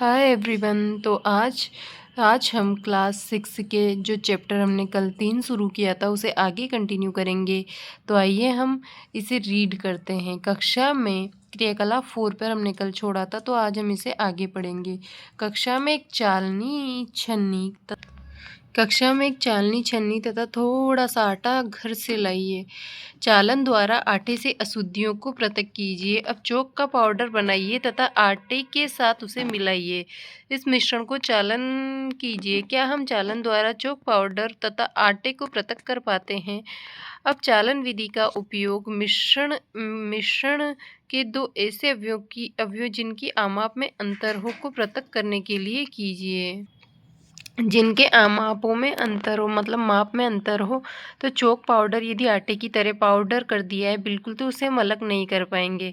Hi everyone. तो आज हम क्लास 6 के जो चैप्टर हमने कल 3 शुरू किया था उसे आगे कंटिन्यू करेंगे। तो आइए हम इसे रीड करते हैं। कक्षा में क्रियाकलाप 4 पर हमने कल छोड़ा था, तो आज हम इसे आगे पढ़ेंगे। कक्षा में एक चालनी छन्नी तथा थोड़ा सा आटा घर से लाइए। चालन द्वारा आटे से अशुद्धियों को पृथक कीजिए। अब चौक का पाउडर बनाइए तथा आटे के साथ उसे मिलाइए। इस मिश्रण को चालन कीजिए। क्या हम चालन द्वारा चौक पाउडर तथा आटे को पृथक कर पाते हैं? अब चालन विधि का उपयोग मिश्रण के दो ऐसे अवयव जिनकी आमाप में अंतर हो को पृथक करने के लिए कीजिए। जिनके मापों में अंतर हो, मतलब माप में अंतर हो। तो चौक पाउडर यदि आटे की तरह पाउडर कर दिया है बिल्कुल, तो उसे हम अलग नहीं कर पाएंगे।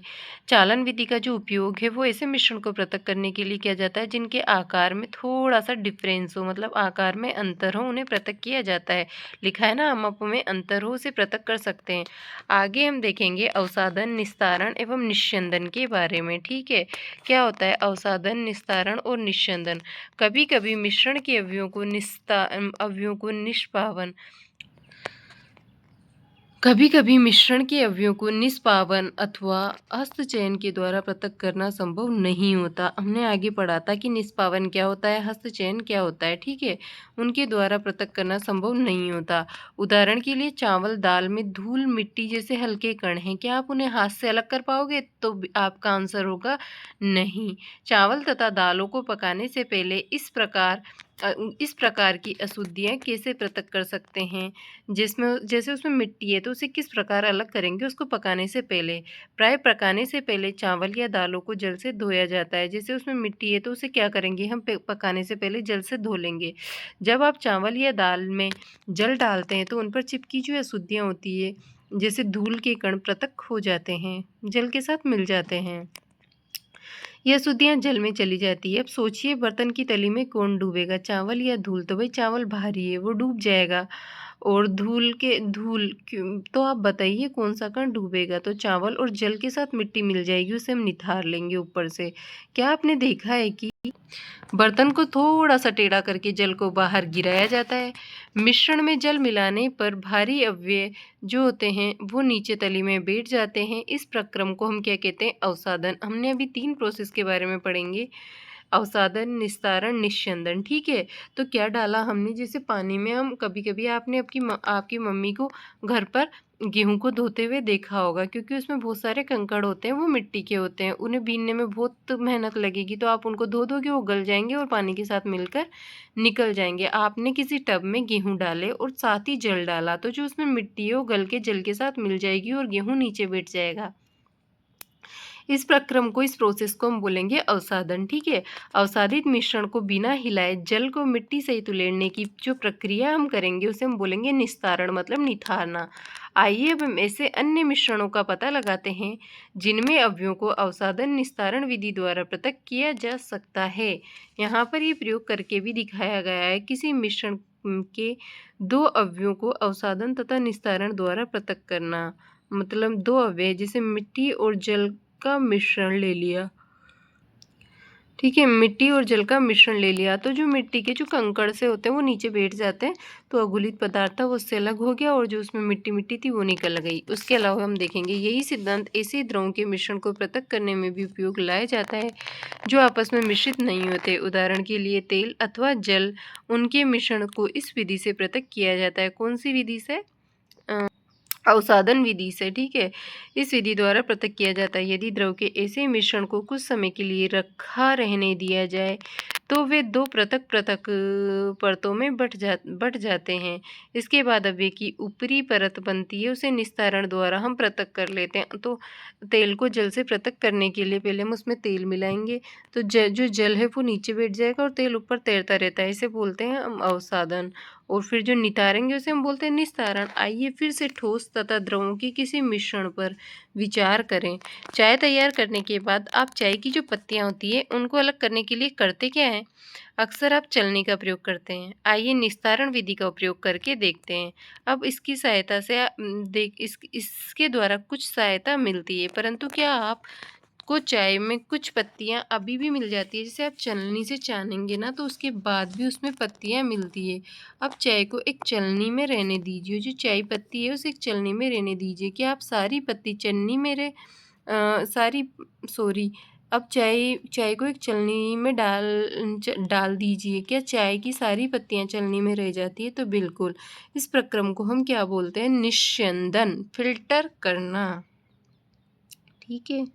चालन विधि का जो उपयोग है वो ऐसे मिश्रण को पृथक करने के लिए किया जाता है जिनके आकार में थोड़ा सा डिफरेंस हो, मतलब आकार में अंतर हो, उन्हें पृथक किया जाता है। लिखा है ना, मापों में अंतर हो उसे पृथक कर सकते हैं। आगे हम देखेंगे अवसादन, निस्तारण एवं निस्यंदन के बारे में। ठीक है, क्या होता है अवसादन, निस्तारण और निस्यंदन? कभी कभी मिश्रण के अवयवों को निष्पावन कभी कभी मिश्रण के अवयवों को निष्पावन अथवा हस्तचयन के द्वारा पृथक करना संभव नहीं होता। हमने आगे पढ़ा था कि निष्पावन क्या होता है, हस्तचयन क्या होता है। ठीक है, उनके द्वारा पृथक करना संभव नहीं होता। उदाहरण के लिए चावल दाल में धूल मिट्टी जैसे हल्के कण हैं, क्या आप उन्हें हाथ से अलग कर पाओगे? तो आपका आंसर होगा नहीं। चावल तथा दालों को पकाने से पहले इस प्रकार की अशुद्धियाँ कैसे पृथक कर सकते हैं? जैसे उसमें मिट्टी है तो उसे किस प्रकार अलग करेंगे उसको पकाने से पहले? प्राय पकाने से पहले चावल या दालों को जल से धोया जाता है। जैसे उसमें मिट्टी है तो उसे क्या करेंगे हम, पकाने से पहले जल से धो लेंगे। जब आप चावल या दाल में जल डालते हैं तो उन पर चिपकी जो अशुद्धियाँ होती है, जैसे धूल के कण, पृथक हो जाते हैं, जल के साथ मिल जाते हैं। यह अशुद्धियाँ जल में चली जाती है। अब सोचिए, बर्तन की तली में कौन डूबेगा, चावल या धूल? तो भाई चावल भारी है, वो डूब जाएगा। और धूल क्यों, तो आप बताइए कौन सा कण डूबेगा? तो चावल, और जल के साथ मिट्टी मिल जाएगी, उसे हम निथार लेंगे ऊपर से। क्या आपने देखा है कि बर्तन को थोड़ा सा टेढ़ा करके जल को बाहर गिराया जाता है? मिश्रण में जल मिलाने पर भारी अवयव जो होते हैं वो नीचे तली में बैठ जाते हैं। इस प्रक्रम को हम क्या कहते हैं? अवसादन। हमने अभी 3 प्रोसेस के बारे में पढ़ेंगे, अवसादन, निस्तारण, निस्यंदन। ठीक है, तो क्या डाला हमने, जैसे पानी में हम कभी कभी आपने आपकी मम्मी को घर पर गेहूं को धोते हुए देखा होगा, क्योंकि उसमें बहुत सारे कंकड़ होते हैं, वो मिट्टी के होते हैं, उन्हें बीनने में बहुत मेहनत लगेगी। तो आप उनको धो दोगे, वो गल जाएंगे और पानी के साथ मिलकर निकल जाएंगे। आपने किसी टब में गेहूं डाले और साथ ही जल डाला, तो जो उसमें मिट्टी है वो गल के जल के साथ मिल जाएगी और गेहूं नीचे बैठ जाएगा। इस प्रोसेस को हम बोलेंगे अवसादन। ठीक है, अवसादित मिश्रण को बिना हिलाए जल को मिट्टी सहित उलेड़ने की जो प्रक्रिया हम करेंगे उसे हम बोलेंगे निस्तारण, मतलब निथारना। आइए अब हम ऐसे अन्य मिश्रणों का पता लगाते हैं जिनमें अवयवों को अवसादन निस्तारण विधि द्वारा पृथक किया जा सकता है। यहाँ पर ये प्रयोग करके भी दिखाया गया है। किसी मिश्रण के दो अवयवों को अवसादन तथा निस्तारण द्वारा पृथक करना, मतलब दो अवयव जैसे मिट्टी और जल का मिश्रण ले लिया। ठीक है, मिट्टी और जल का मिश्रण ले लिया, तो जो मिट्टी के जो कंकड़ से होते हैं वो नीचे बैठ जाते हैं, तो अगुलित पदार्थ था वो उससे अलग हो गया और जो उसमें मिट्टी मिट्टी थी वो निकल गई। उसके अलावा हम देखेंगे यही सिद्धांत ऐसे द्रवों के मिश्रण को पृथक करने में भी उपयोग लाया जाता है जो आपस में मिश्रित नहीं होते। उदाहरण के लिए तेल अथवा जल, उनके मिश्रण को इस विधि से पृथक किया जाता है। कौन सी विधि से? अवसादन विधि से। ठीक है, इस विधि द्वारा पृथक किया जाता है। यदि द्रव के ऐसे मिश्रण को कुछ समय के लिए रखा रहने दिया जाए तो वे दो पृथक पृथक परतों में बट जाते हैं। इसके बाद अवयव की ऊपरी परत बनती है, उसे निस्तारण द्वारा हम पृथक कर लेते हैं। तो तेल को जल से पृथक करने के लिए पहले हम उसमें तेल मिलाएंगे, तो जो जल है वो नीचे बैठ जाएगा और तेल ऊपर तैरता रहता है, इसे बोलते हैं हम अवसादन। और फिर जो नितारेंगे उसे हम बोलते हैं निस्तारण। आइए फिर से ठोस तथा द्रवों के किसी मिश्रण पर विचार करें। चाय तैयार करने के बाद आप चाय की जो पत्तियां होती है उनको अलग करने के लिए करते क्या हैं? अक्सर आप चलनी का प्रयोग करते हैं। आइए निस्तारण विधि का उपयोग करके देखते हैं। अब इसकी सहायता से इसके द्वारा कुछ सहायता मिलती है, परंतु क्या आप आपको चाय में कुछ पत्तियाँ अभी भी मिल जाती है, जैसे आप छलनी से छानेंगे ना तो उसके बाद भी उसमें पत्तियाँ मिलती है। आप चाय को एक छलनी में रहने दीजिए, जो चाय पत्ती है उसे एक छलनी में रहने दीजिए। क्या आप सारी पत्ती छलनी में सारी सॉरी अब चाय चाय को एक छलनी में डाल दीजिए। क्या चाय की सारी पत्तियाँ छलनी में रह जाती है? तो बिल्कुल। इस प्रक्रम को हम क्या बोलते हैं? निस्यंदन, फ़िल्टर करना। ठीक है?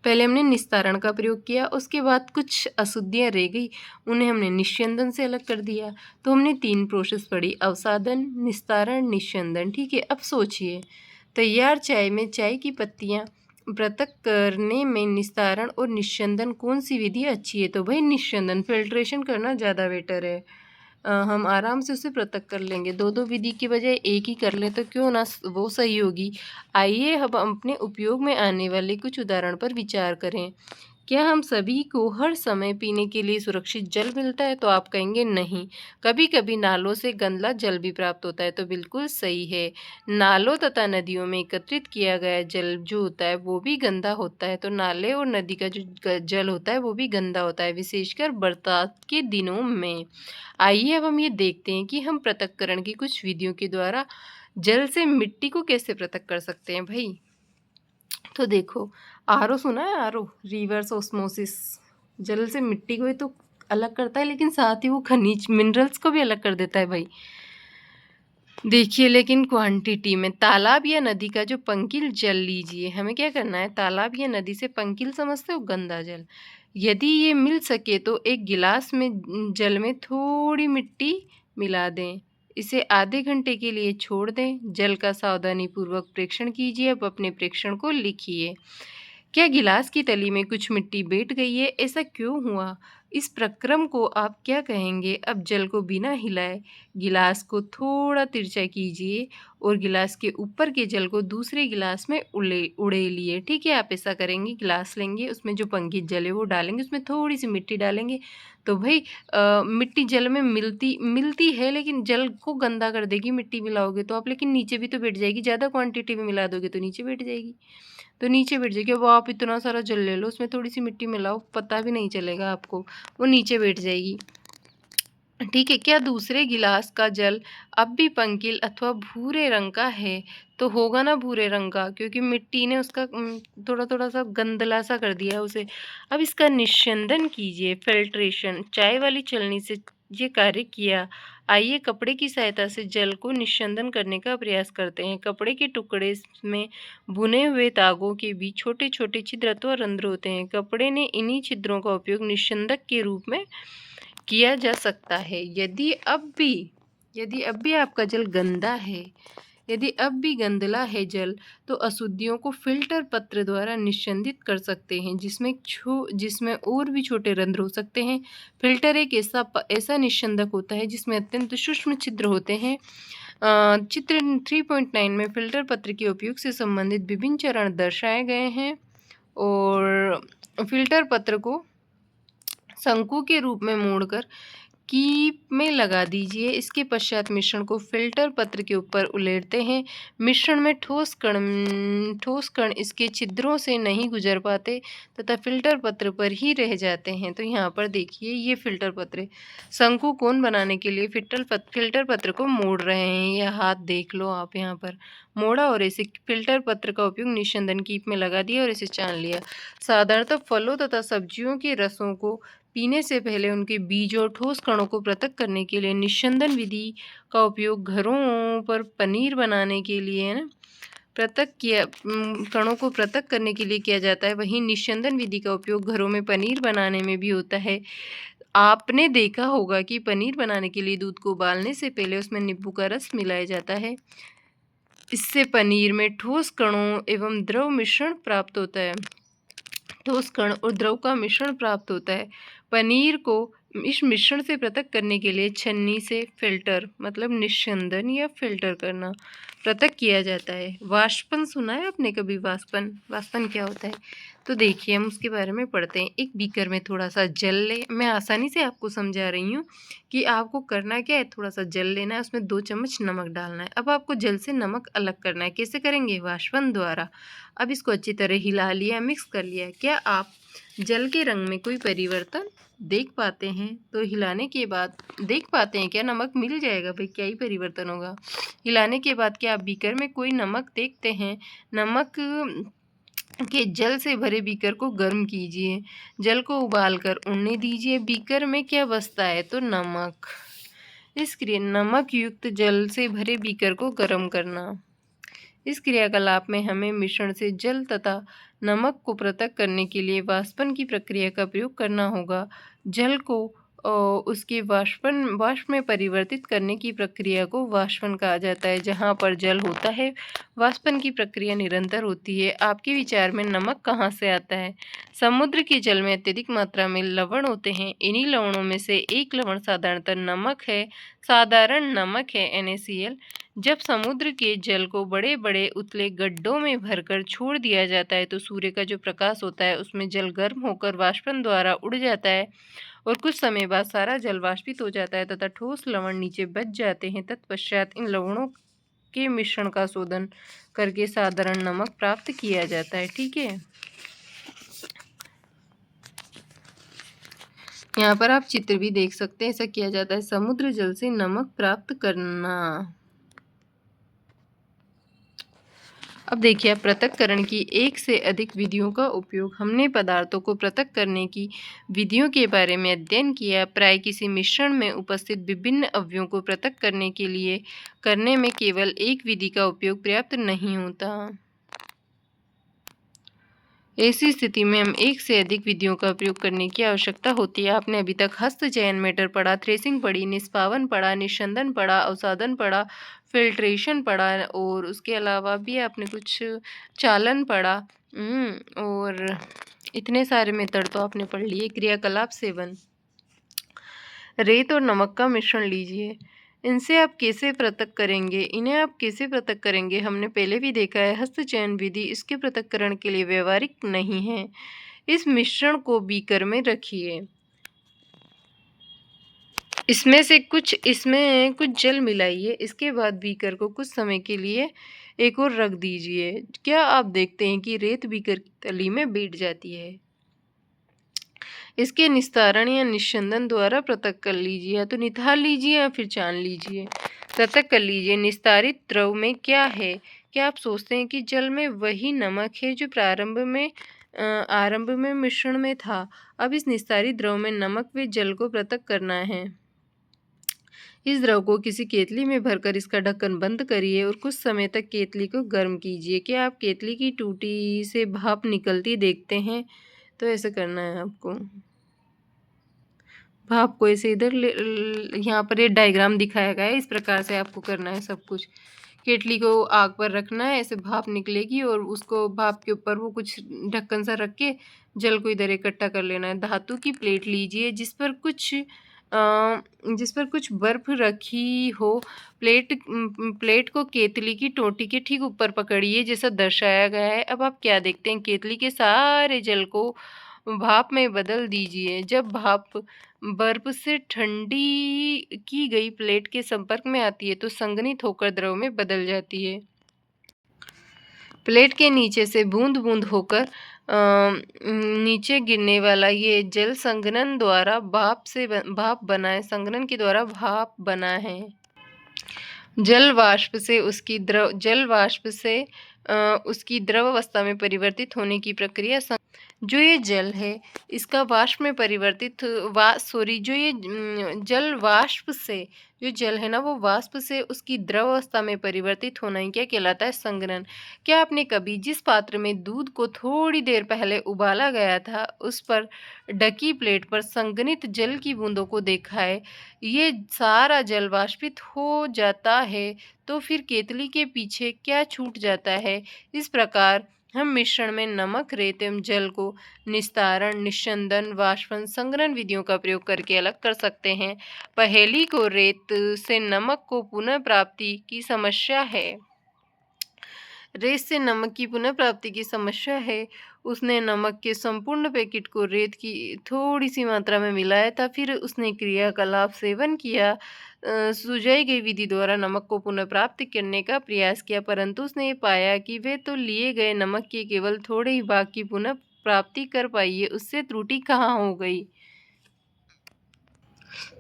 पहले हमने निस्तारण का प्रयोग किया, उसके बाद कुछ अशुद्धियाँ रह गई, उन्हें हमने निस्यंदन से अलग कर दिया। तो हमने 3 प्रोसेस पढ़ी, अवसादन, निस्तारण, निस्यंदन। ठीक है? अब सोचिए, तैयार चाय में चाय की पत्तियाँ पृथक करने में निस्तारण और निस्यंदन कौन-सी विधि अच्छी है? तो भई निस्यंदन, फ़िल्ट्रेशन करना ज़्यादा बेटर है। हम आराम से उसे पृथक कर लेंगे। 2-2 विधि की बजाय एक ही कर लें तो क्यों ना वो सही होगी। आइए अब हम अपने उपयोग में आने वाले कुछ उदाहरण पर विचार करें। क्या हम सभी को हर समय पीने के लिए सुरक्षित जल मिलता है? तो आप कहेंगे नहीं। कभी-कभी नालों से गंदा जल भी प्राप्त होता है, तो बिल्कुल सही है। नालों तथा नदियों में एकत्रित किया गया जल जो होता है वो भी गंदा होता है, तो नाले और नदी का जो जल होता है वो भी गंदा होता है, विशेषकर बरसात के दिनों में। आइए अब हम ये देखते हैं कि हम पृथक्करण की कुछ विधियों के द्वारा जल से मिट्टी को कैसे पृथक कर सकते हैं भाई। तो देखो, आरओ सुना है? RO, reverse osmosis. जल से मिट्टी को ही तो अलग करता है, लेकिन साथ ही वो खनिज मिनरल्स को भी अलग कर देता है भाई। देखिए, लेकिन क्वांटिटी में तालाब या नदी का जो पंकिल जल लीजिए, हमें क्या करना है? तालाब या नदी से पंकिल समझते हो? गंदा जल। यदि ये मिल सके तो एक गिलास में जल में थोड़ी मिट्टी मिला दें। इसे आधे घंटे के लिए छोड़ दें। जल का सावधानीपूर्वक प्रेक्षण कीजिए। अब अपने प्रेक्षण को लिखिए। क्या गिलास की तली में कुछ मिट्टी बैठ गई है? ऐसा क्यों हुआ? इस प्रक्रम को आप क्या कहेंगे? अब जल को बिना हिलाए गिलास को थोड़ा तिरछा कीजिए और गिलास के ऊपर के जल को दूसरे गिलास में उड़ेलिए। ठीक है? आप ऐसा करेंगे, गिलास लेंगे, उसमें जो पंकित जल है वो डालेंगे, उसमें थोड़ी-सी मिट्टी डालेंगे। तो भई मिट्टी जल में मिलती मिलती है, लेकिन जल को गंदा कर देगी मिट्टी मिलाओगे तो आप, लेकिन नीचे भी तो बैठ जाएगी। ज़्यादा क्वांटिटी में मिला दोगे तो नीचे बैठ जाएगी। तो नीचे बैठ जाएगी। अब आप इतना सारा जल ले लो, उसमें थोड़ी-सी मिट्टी मिलाओ, पता भी नहीं चलेगा आपको, वो नीचे बैठ जाएगी। ठीक है? क्या दूसरे गिलास का जल अब भी पंकिल अथवा भूरे रंग का है? तो होगा ना भूरे रंग का, क्योंकि मिट्टी ने उसका थोड़ा-थोड़ा सा गंदला सा कर दिया उसे। अब इसका निस्यंदन कीजिए, फ़िल्ट्रेशन। चाय वाली छलनी से ये कार्य किया। आइए कपड़े की सहायता से जल को निस्यंदन करने का प्रयास करते हैं। कपड़े के टुकड़े में बुने हुए तागों के बीच छोटे-छोटे छिद्र अथवा रंध्र होते हैं। कपड़े ने इन्हीं छिद्रों का उपयोग निस्यंदक के रूप में किया जा सकता है। यदि अब भी आपका जल गंदा है, यदि अब भी गंदला है जल, तो अशुद्धियों को फ़िल्टर पत्र द्वारा निस्यंदित कर सकते हैं, जिसमें और भी छोटे रंध्र हो सकते हैं। फ़िल्टर एक ऐसा निस्यंदक होता है जिसमें अत्यंत सूक्ष्म छिद्र होते हैं। चित्र 3.9 में फ़िल्टर पत्र के उपयोग से संबंधित विभिन्न चरण दर्शाए गए हैं और फ़िल्टर पत्र को शंकु के रूप में मोड़कर कीप में लगा दीजिए। इसके पश्चात मिश्रण को फ़िल्टर पत्र के ऊपर उलेटते हैं। मिश्रण में ठोस कण इसके छिद्रों से नहीं गुजर पाते तथा फ़िल्टर पत्र पर ही रह जाते हैं। तो यहाँ पर देखिए, ये फ़िल्टर पत्र है। शंकु कोण बनाने के लिए फ़िल्टर पत्र को मोड़ रहे हैं। यह हाथ देख लो आप, यहाँ पर मोड़ा और इसे फ़िल्टर पत्र का उपयोग निस्यंदन कीप में लगा दिया और इसे छान लिया। साधारणतः फलों तथा सब्जियों के रसों को पीने से पहले उनके बीज और ठोस कणों को पृथक करने के लिए निस्यंदन विधि का उपयोग घरों पर पनीर बनाने के लिए, है ना, कणों को पृथक करने के लिए किया जाता है। वहीं निस्यंदन विधि का उपयोग घरों में पनीर बनाने में भी होता है। आपने देखा होगा कि पनीर बनाने के लिए दूध को उबालने से पहले उसमें नींबू का रस मिलाया जाता है। इससे पनीर में ठोस कणों एवं द्रव मिश्रण प्राप्त होता है। ठोस कण और द्रव का मिश्रण प्राप्त होता है। पनीर को इस मिश्रण से पृथक करने के लिए छन्नी से फिल्टर मतलब निस्यंदन या फिल्टर करना पृथक किया जाता है। वाष्पन सुना है आपने कभी? वाष्पन, वाष्पन क्या होता है? तो देखिए हम उसके बारे में पढ़ते हैं। एक बीकर में थोड़ा सा जल ले, मैं आसानी से आपको समझा रही हूँ कि आपको करना क्या है। थोड़ा सा जल लेना है, उसमें 2 चम्मच नमक डालना है। अब आपको जल से नमक अलग करना है। कैसे करेंगे? वाष्पन द्वारा। अब इसको अच्छी तरह हिला लिया, मिक्स कर लिया। क्या आप जल के रंग में कोई परिवर्तन देख पाते हैं? तो हिलाने के बाद देख पाते हैं क्या? नमक मिल जाएगा भाई, क्या ही परिवर्तन होगा। हिलाने के बाद क्या आप बीकर में कोई नमक देखते हैं? नमक के जल से भरे बीकर को गर्म कीजिए, जल को उबालकर उड़ने दीजिए। बीकर में क्या बचता है? तो नमक। इस क्रिया नमक युक्त जल से भरे बीकर को गर्म करना। इस क्रियाकलाप में हमें मिश्रण से जल तथा नमक को पृथक करने के लिए वाष्पन की प्रक्रिया का प्रयोग करना होगा। जल को उसके वाष्प में परिवर्तित करने की प्रक्रिया को वाष्पन कहा जाता है। जहाँ पर जल होता है, वाष्पन की प्रक्रिया निरंतर होती है। आपके विचार में नमक कहाँ से आता है? समुद्र के जल में अत्यधिक मात्रा में लवण होते हैं। इन्हीं लवणों में से एक लवण साधारणतः नमक है, साधारण नमक है NaCl। जब समुद्र के जल को बड़े बड़े उतले गड्ढों में भरकर छोड़ दिया जाता है तो सूर्य का जो प्रकाश होता है उसमें जल गर्म होकर वाष्पन द्वारा उड़ जाता है और कुछ समय बाद सारा जल वाष्पित हो जाता है तथा ठोस लवण नीचे बच जाते हैं। तत्पश्चात इन लवणों के मिश्रण का शोधन करके साधारण नमक प्राप्त किया जाता है। ठीक है, यहाँ पर आप चित्र भी देख सकते हैं। ऐसा किया जाता है समुद्र जल से नमक प्राप्त करना। अब देखिए आप पृथक्करण की एक से अधिक विधियों का उपयोग। हमने पदार्थों को पृथक करने की विधियों के बारे में अध्ययन किया। प्राय किसी मिश्रण में उपस्थित विभिन्न अवयवों को पृथक करने के लिए करने में केवल एक विधि का उपयोग पर्याप्त नहीं होता। ऐसी स्थिति में हम एक से अधिक विधियों का उपयोग करने की आवश्यकता होती है। आपने अभी तक हस्त चयन मेटर पढ़ा, थ्रेसिंग पढ़ी, निष्पावन पढ़ा, निस्यंदन पढ़ा, अवसादन पढ़ा, फिल्ट्रेशन पढ़ा और उसके अलावा भी आपने कुछ चालन पढ़ा। और इतने सारे मेथड तो आपने पढ़ लिए। क्रियाकलाप 7, रेत और नमक का मिश्रण लीजिए। इनसे आप कैसे पृथक करेंगे? इन्हें आप कैसे पृथक करेंगे? हमने पहले भी देखा है। हस्त चयन विधि इसके पृथक्करण के लिए व्यवहारिक नहीं है। इस मिश्रण को बीकर में रखिए। इसमें कुछ जल मिलाइए। इसके बाद बीकर को कुछ समय के लिए एक और रख दीजिए। क्या आप देखते हैं कि रेत बीकर की तली में बैठ जाती है? इसके निस्तारण या निस्यंदन द्वारा पृथक कर लीजिए, या तो निथार लीजिए या फिर छान लीजिए। पृथक कर लीजिए। निस्तारित द्रव में क्या है? क्या आप सोचते हैं कि जल में वही नमक है जो आरंभ में मिश्रण में था? अब इस निस्तारित द्रव में नमक व जल को पृथक करना है। इस द्रव को किसी केतली में भरकर इसका ढक्कन बंद करिए और कुछ समय तक केतली को गर्म कीजिए। क्या आप केतली की टूटी से भाप निकलती देखते हैं? तो ऐसे करना है आपको। भाप को ऐसे इधर यहाँ पर ये डायग्राम दिखाया गया है, इस प्रकार से आपको करना है सब कुछ। केतली को आग पर रखना है, ऐसे भाप निकलेगी और उसको भाप के ऊपर वो कुछ ढक्कन सा रख के जल को इधर इकट्ठा कर लेना है। धातु की प्लेट लीजिए जिस पर कुछ बर्फ रखी हो। प्लेट को केतली की टोटी के ठीक ऊपर पकड़िए जैसा दर्शाया गया है। अब आप क्या देखते हैं? केतली के सारे जल को भाप में बदल दीजिए। जब भाप बर्फ से ठंडी की गई प्लेट के संपर्क में आती है तो संघनित होकर द्रव में बदल जाती है। प्लेट के नीचे से बूंद बूंद होकर नीचे गिरने वाला ये जल संघनन द्वारा भाप बना है। संघनन के द्वारा भाप बना है। जल वाष्प से उसकी द्रव अवस्था में परिवर्तित होने की प्रक्रिया। जो ये जल है इसका वाष्प में परिवर्तित जो ये जल वाष्प से जो जल है ना वो वाष्प से उसकी द्रव अवस्था में परिवर्तित होना ही क्या कहलाता है? संघनन। क्या आपने कभी जिस पात्र में दूध को थोड़ी देर पहले उबाला गया था उस पर ढकी प्लेट पर संघनित जल की बूंदों को देखा है? ये सारा जल वाष्पित हो जाता है तो फिर केतली के पीछे क्या छूट जाता है? इस प्रकार हम मिश्रण में नमक, रेत एवं जल को निस्तारण, निस्यंदन, वाष्पन, संग्रहण विधियों का प्रयोग करके अलग कर सकते हैं। पहेली को रेत से नमक को पुनः प्राप्ति की समस्या है। रेत से नमक की पुनः प्राप्ति की समस्या है। उसने नमक के संपूर्ण पैकेट को रेत की थोड़ी सी मात्रा में मिलाया था, फिर उसने क्रियाकलाप सेवन किया, सुझाई गई विधि द्वारा नमक को पुनः प्राप्त करने का प्रयास किया, परंतु उसने ये पाया कि वे तो लिए गए नमक के केवल थोड़े ही भाग की पुनः प्राप्ति कर पाई है। उससे त्रुटि कहाँ हो गई?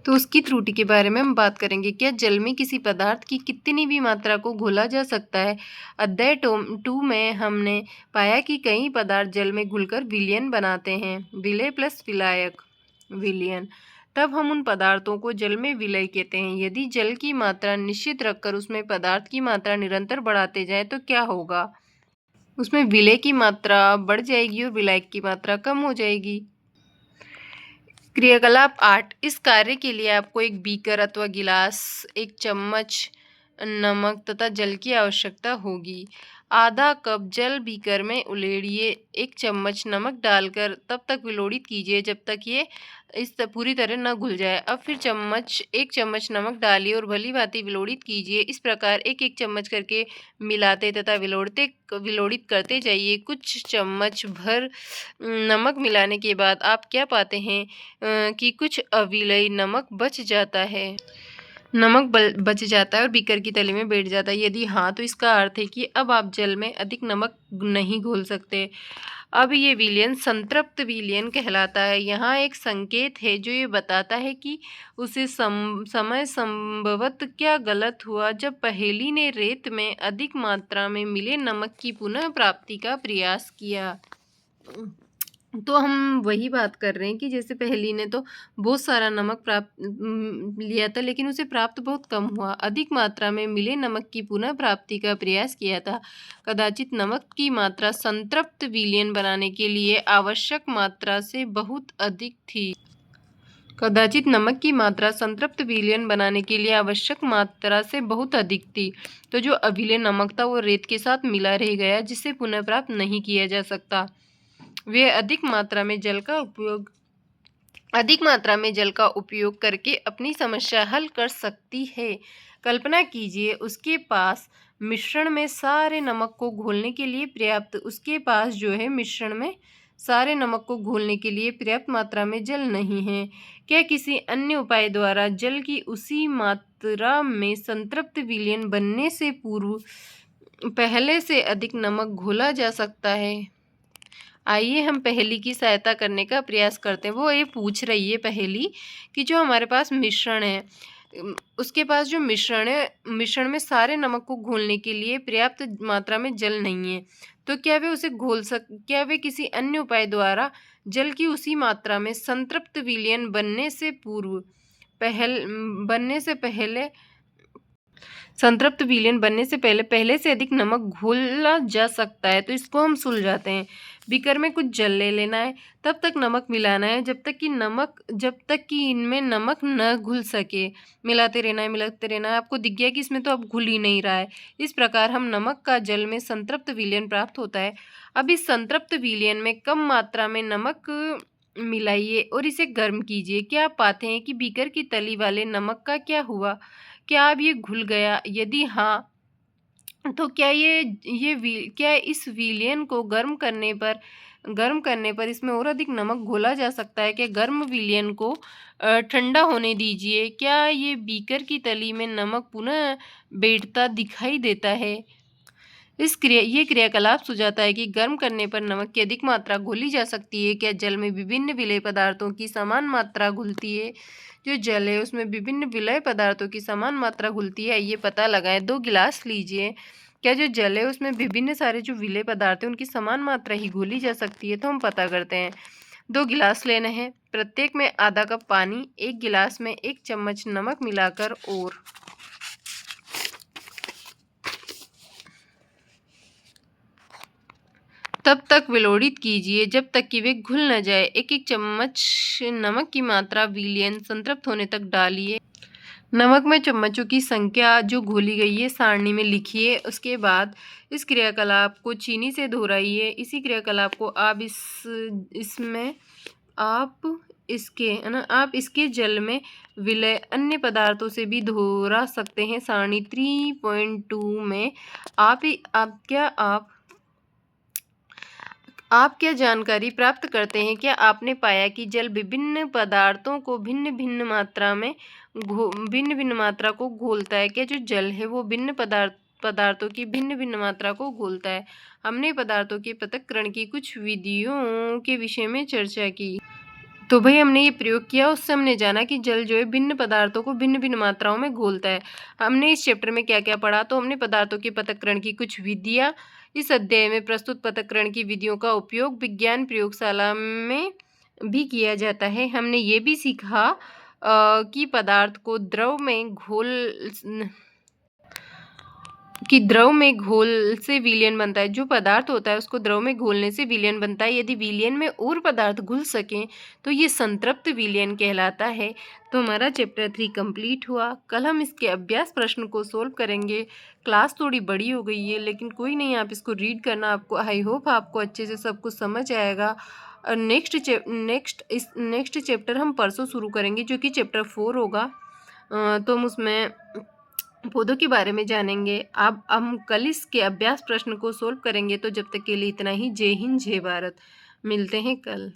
तो उसकी त्रुटि के बारे में हम बात करेंगे। क्या जल में किसी पदार्थ की कितनी भी मात्रा को घोला जा सकता है? अध्याय 2 में हमने पाया कि कई पदार्थ जल में घुलकर विलयन बनाते हैं। विलय प्लस विलायक, विलयन। तब हम उन पदार्थों को जल में विलय कहते हैं। यदि जल की मात्रा निश्चित रखकर उसमें पदार्थ की मात्रा निरंतर बढ़ाते जाएं तो क्या होगा? उसमें विलय की मात्रा बढ़ जाएगी और विलायक की मात्रा कम हो जाएगी। क्रियाकलाप 8। इस कार्य के लिए आपको एक बीकर अथवा गिलास, एक चम्मच नमक तथा जल की आवश्यकता होगी। आधा कप जल बीकर में उलेड़िए, एक चम्मच नमक डालकर तब तक विलोड़ित कीजिए जब तक ये पूरी तरह न घुल जाए। अब फिर एक चम्मच नमक डालिए और भली भांति विलोड़ित कीजिए। इस प्रकार एक एक चम्मच करके मिलाते तथा विलोड़ित करते जाइए। कुछ चम्मच भर नमक मिलाने के बाद आप क्या पाते हैं कि कुछ अविलयी नमक बच जाता है। बच जाता है और बीकर की तली में बैठ जाता है। यदि हाँ, तो इसका अर्थ है कि अब आप जल में अधिक नमक नहीं घोल सकते। अब ये विलयन संतृप्त विलयन कहलाता है। यहाँ एक संकेत है जो ये बताता है कि उसे समय संभवतः क्या गलत हुआ जब पहेली ने रेत में अधिक मात्रा में मिले नमक की पुनः प्राप्ति का प्रयास किया। तो हम वही बात कर रहे हैं कि जैसे पहेली ने तो बहुत सारा नमक लिया था, लेकिन उसे प्राप्त बहुत कम हुआ। अधिक मात्रा में मिले नमक की पुनः प्राप्ति का प्रयास किया था। कदाचित नमक की मात्रा संतृप्त विलयन बनाने के लिए आवश्यक मात्रा से बहुत अधिक थी। कदाचित नमक की मात्रा संतृप्त विलयन बनाने के लिए आवश्यक मात्रा से बहुत अधिक थी। तो जो अविलय नमक था वो रेत के साथ मिला रह गया, जिसे पुनः प्राप्त नहीं किया जा सकता। वे अधिक मात्रा में जल का उपयोग करके अपनी समस्या हल कर सकती है। कल्पना कीजिए उसके पास मिश्रण में सारे नमक को घोलने के लिए पर्याप्त मात्रा में जल नहीं है। क्या किसी अन्य उपाय द्वारा जल की उसी मात्रा में संतृप्त विलयन बनने से पूर्व पहले से अधिक नमक घोला जा सकता है? आइए हम पहेली की सहायता करने का प्रयास करते हैं। वो ये पूछ रही है पहेली कि जो हमारे पास मिश्रण है, उसके पास जो मिश्रण में सारे नमक को घोलने के लिए पर्याप्त मात्रा में जल नहीं है, तो क्या वे किसी अन्य उपाय द्वारा जल की उसी मात्रा में संतृप्त विलयन बनने से पहले से अधिक नमक घोला जा सकता है? तो इसको हम सुलझाते हैं। बीकर में कुछ जल ले लेना है, तब तक नमक मिलाना है जब तक कि इनमें नमक न घुल सके। मिलाते रहना है। आपको दिख गया कि इसमें तो अब घुल ही नहीं रहा है। इस प्रकार हम नमक का जल में संतृप्त विलयन प्राप्त होता है। अब इस संतृप्त विलयन में कम मात्रा में नमक मिलाइए और इसे गर्म कीजिए। क्या आप पाते हैं कि बीकर की तली वाले नमक का क्या हुआ? क्या अब ये घुल गया? यदि हाँ, तो क्या इस विलयन को गर्म करने पर इसमें और अधिक नमक घोला जा सकता है? क्या गर्म विलयन को ठंडा होने दीजिए। क्या ये बीकर की तली में नमक पुनः बैठता दिखाई देता है? ये क्रियाकलाप सुझाता है कि गर्म करने पर नमक की अधिक मात्रा घोली जा सकती है। क्या जल में विभिन्न विलय पदार्थों की समान मात्रा घुलती है? जो जल है उसमें विभिन्न विलय पदार्थों की समान मात्रा घुलती है, ये पता लगाएं। 2 गिलास लीजिए। क्या जो जल है उसमें विभिन्न सारे जो विलय पदार्थ हैं उनकी समान मात्रा ही घोली जा सकती है? तो हम पता करते हैं। 2 गिलास लेने हैं, प्रत्येक में आधा कप पानी, 1 गिलास में 1 चम्मच नमक मिलाकर और तब तक विलोड़ित कीजिए जब तक कि वे घुल न जाए। 1-1 चम्मच नमक की मात्रा विलयन संतृप्त होने तक डालिए। नमक में चम्मचों की संख्या जो घोली गई है सारणी में लिखिए। उसके बाद इस क्रियाकलाप को चीनी से दोहराइए। इसी क्रियाकलाप को आप इसमें आप इसके है ना आप इसके जल में विलय अन्य पदार्थों से भी दोहरा सकते हैं। सारणी 3.2 में आप क्या जानकारी प्राप्त करते हैं? क्या आपने पाया कि जल विभिन्न पदार्थों को भिन्न भिन्न मात्रा को घोलता है? क्या जो जल है वो भिन्न पदार्थों की भिन्न भिन्न मात्रा को घोलता है? हमने पदार्थों के पृथक्करण की कुछ विधियों के विषय में चर्चा की। तो भाई हमने ये प्रयोग किया, उससे हमने जाना कि जल जो है भिन्न पदार्थों को भिन्न भिन्न मात्राओं में घोलता है। हमने इस चैप्टर में क्या क्या पढ़ा? तो हमने पदार्थों के पृथक्करण की कुछ विधियाँ, इस अध्याय में प्रस्तुत पृथक्करण की विधियों का उपयोग विज्ञान प्रयोगशाला में भी किया जाता है। हमने ये भी सीखा कि पदार्थ को द्रव में घोल से विलयन बनता है। जो पदार्थ होता है उसको द्रव में घोलने से विलयन बनता है। यदि विलयन में और पदार्थ घुल सकें तो ये संतृप्त विलयन कहलाता है। तो हमारा चैप्टर 3 कंप्लीट हुआ। कल हम इसके अभ्यास प्रश्न को सोल्व करेंगे। क्लास थोड़ी बड़ी हो गई है लेकिन कोई नहीं, आप इसको रीड करना। आपको आई होप आपको अच्छे से सब कुछ समझ आएगा। नेक्स्ट चैप्टर हम परसों शुरू करेंगे जो कि चैप्टर 4 होगा। तो हम उसमें पौधों के बारे में जानेंगे। अब हम कल इसके अभ्यास प्रश्न को सोल्व करेंगे। तो जब तक के लिए इतना ही। जय हिंद, जय भारत। मिलते हैं कल।